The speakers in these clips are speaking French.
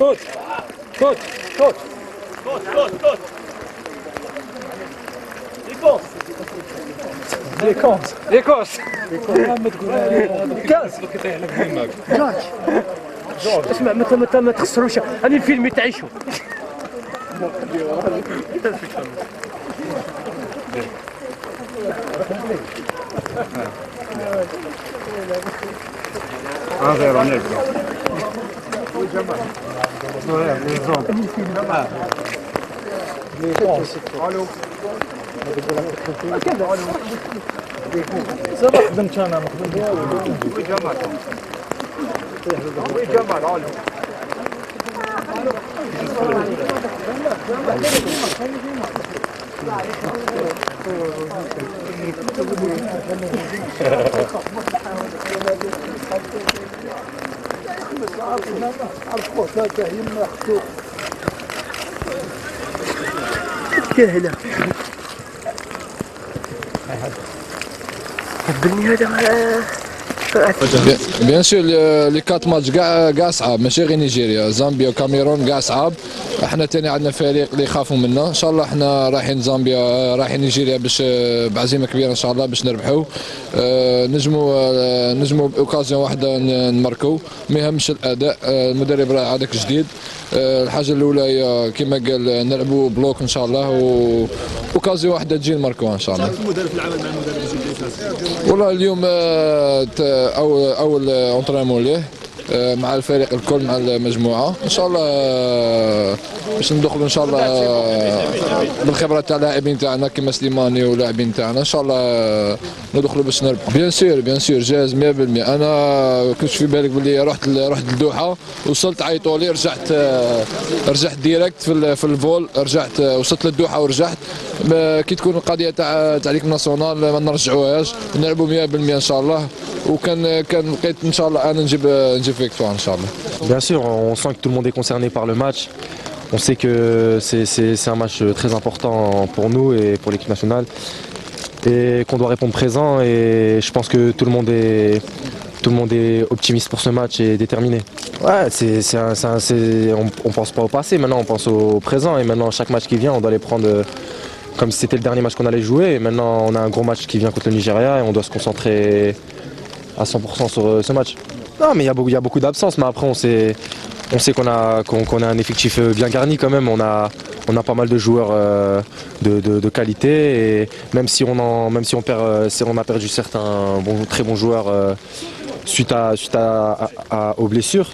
Côte. Côte. Côte. Côte. Écosse. كاس اسمع ما تخسروش هذه الفيلم تعيشوا خدمت انا كهله بيان سور لي كات ماتش كاع صعاب ماشي غير نيجيريا زامبيا وكاميرون كاع صعاب احنا تاني عندنا فريق اللي يخافوا منا ان شاء الله احنا رايحين زامبيا رايحين نيجيريا باش بعزيمه كبيره ان شاء الله باش نربحوا نجموا باوكازيون واحده نماركو ما يهمش الاداء المدرب راه هذاك جديد الحاجه الاولى هي كما قال نلعبوا بلوك ان شاء الله واوكازيون واحده تجي نماركوها ان شاء الله. المدرب في العمل مع المدرب الجديد والله اليوم اول اونترينمون ليه مع الفريق الكل مع المجموعه ان شاء الله باش ندخلوا ان شاء الله بالخبره تاع اللاعبين تاعنا كيما سليماني ولاعبين تاعنا ان شاء الله ندخلوا باش نربحوا. بيان سور جاهز 100%. انا كنت في بالك باللي رحت الدوحه وصلت عيطوا لي رجعت ديريكت في الفول رجعت وصلت للدوحه ورجعت كي تكون القضيه تاع ليك ناسيونال ما نرجعوهاش نلعبوا 100% ان شاء الله وكان لقيت ان شاء الله انا نجيب victoire inchallah. Bien sûr, on sent que tout le monde est concerné par le match. On sait que c'est un match très important pour nous et pour l'équipe nationale et qu'on doit répondre présent et je pense que tout le monde est optimiste pour ce match et déterminé. Ouais, on pense pas au passé, maintenant on pense au présent et maintenant chaque match qui vient on doit les prendre comme si c'était le dernier match qu'on allait jouer et maintenant on a un gros match qui vient contre le Nigeria et on doit se concentrer à 100% sur ce match. Non mais il y a beaucoup d'absences mais après on sait qu'on a un effectif bien garni quand même, on a pas mal de joueurs de qualité et même si on a perdu certains très bons joueurs suite aux blessures,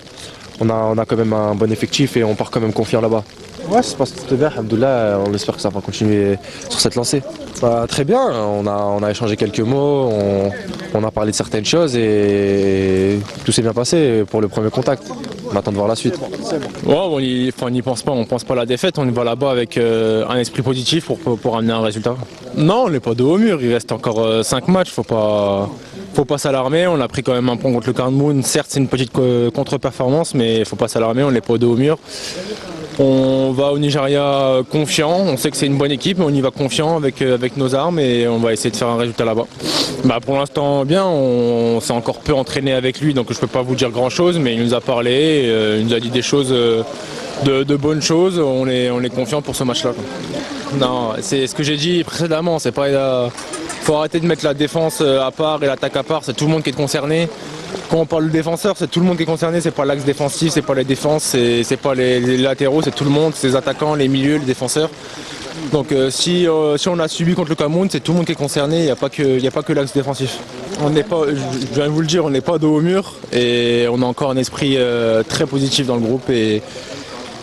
on a quand même un bon effectif et on part quand même confiant là-bas. Ouais, ça se passe très bien, alhamdoulilah, on espère que ça va continuer sur cette lancée. Bah, très bien, on a échangé quelques mots, on a parlé de certaines choses et tout s'est bien passé pour le premier contact. On attend de voir la suite. Ouais, on n'y pense pas, on pense pas à la défaite, on y va là-bas avec un esprit positif pour amener un résultat. Non, on n'est pas de haut mur, il reste encore 5 matchs, faut pas s'alarmer, on a pris quand même un point contre le Cameroun, certes c'est une petite contre-performance mais il faut pas s'alarmer, on n'est pas de haut mur. On va au Nigeria confiant, on sait que c'est une bonne équipe, mais on y va confiant avec nos armes et on va essayer de faire un résultat là-bas. Bah pour l'instant bien, on s'est encore peu entraîné avec lui donc je peux pas vous dire grand chose mais il nous a parlé, il nous a dit des choses, de bonnes choses, on est confiant pour ce match-là. Non, c'est ce que j'ai dit précédemment, c'est pas... faut arrêter de mettre la défense à part et l'attaque à part, c'est tout le monde qui est concerné. Quand on parle de défenseur, c'est tout le monde qui est concerné, c'est pas l'axe défensif, c'est pas les défenses, c'est pas les latéraux, c'est tout le monde, c'est les attaquants, les milieux, les défenseurs. Donc si on a subi contre le Cameroun, c'est tout le monde qui est concerné, il n'y a pas que l'axe défensif. On n'est pas, je viens de vous le dire, on n'est pas de haut mur et on a encore un esprit très positif dans le groupe et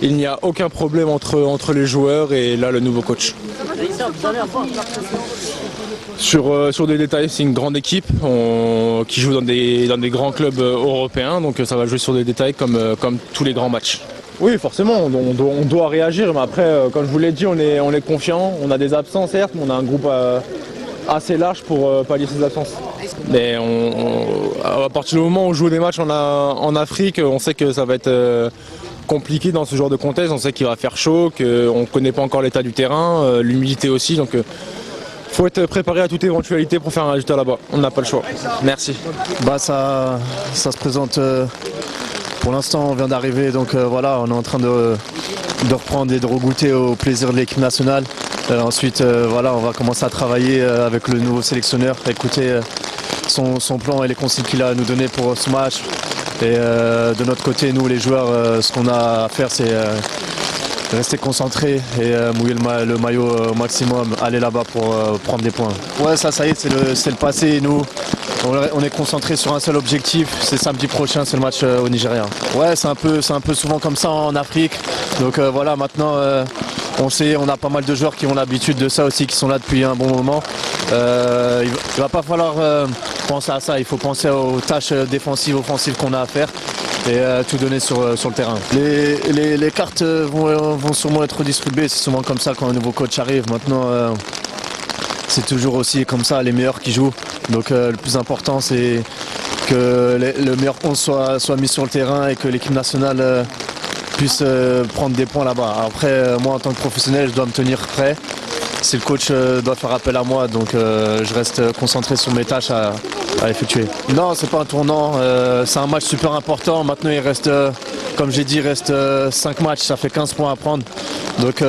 il n'y a aucun problème entre les joueurs et là le nouveau coach. Sur des détails, c'est une grande équipe qui joue dans des grands clubs européens, donc ça va jouer sur des détails comme tous les grands matchs. Oui, forcément, on doit réagir, mais après, comme je vous l'ai dit, on est confiant, on a des absences certes, mais on a un groupe assez large pour pallier ces absences. Mais à partir du moment où on joue des matchs en Afrique, on sait que ça va être compliqué dans ce genre de contexte, on sait qu'il va faire chaud, qu'on ne connaît pas encore l'état du terrain, l'humidité aussi, donc il faut être préparé à toute éventualité pour faire un résultat là-bas. On n'a pas le choix. Merci. Bah ça se présente pour Pour l'instant, on vient d'arriver, donc voilà, on est en train de reprendre et de regoûter au plaisir de l'équipe nationale. Ensuite, voilà, on va commencer à travailler avec le nouveau sélectionneur, écouter son plan et les consignes qu'il a à nous donner pour ce match. Et de notre côté, nous les joueurs, ce qu'on a à faire, c'est rester concentrés et mouiller le maillot au maximum, aller là-bas pour prendre des points. Ouais, ça y est, c'est le passé. Nous, on est concentrés sur un seul objectif, c'est samedi prochain, c'est le match au Nigeria. Ouais, c'est un peu souvent comme ça en Afrique. Donc voilà, maintenant on sait, on a pas mal de joueurs qui ont l'habitude de ça aussi, qui sont là depuis un bon moment. Il va pas falloir penser à ça, il faut penser aux tâches défensives, offensives qu'on a à faire et tout donner sur le terrain. Les cartes vont sûrement être distribuées, c'est souvent comme ça quand un nouveau coach arrive. Maintenant, c'est toujours aussi comme ça, les meilleurs qui jouent. Donc le plus important, c'est que le meilleur 11 soit mis sur le terrain et que l'équipe nationale puisse prendre des points là-bas. Après, moi en tant que professionnel, je dois me tenir prêt. Si le coach doit faire appel à moi, donc je reste concentré sur mes tâches à effectuer. Non, c'est pas un tournant, c'est un match super important. Maintenant, il reste, comme j'ai dit, il reste 5 matchs, ça fait 15 points à prendre. Donc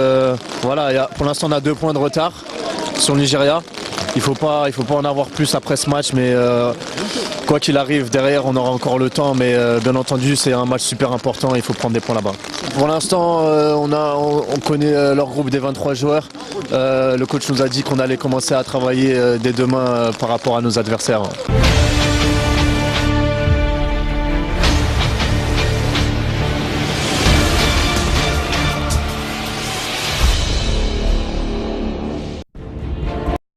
voilà, pour l'instant, on a 2 points de retard sur le Nigeria. Il faut pas en avoir plus après ce match, mais quoi qu'il arrive, derrière, on aura encore le temps. Mais bien entendu, c'est un match super important, il faut prendre des points là-bas. Pour l'instant, on connaît leur groupe des 23 joueurs. Le coach nous a dit qu'on allait commencer à travailler dès demain par rapport à nos adversaires.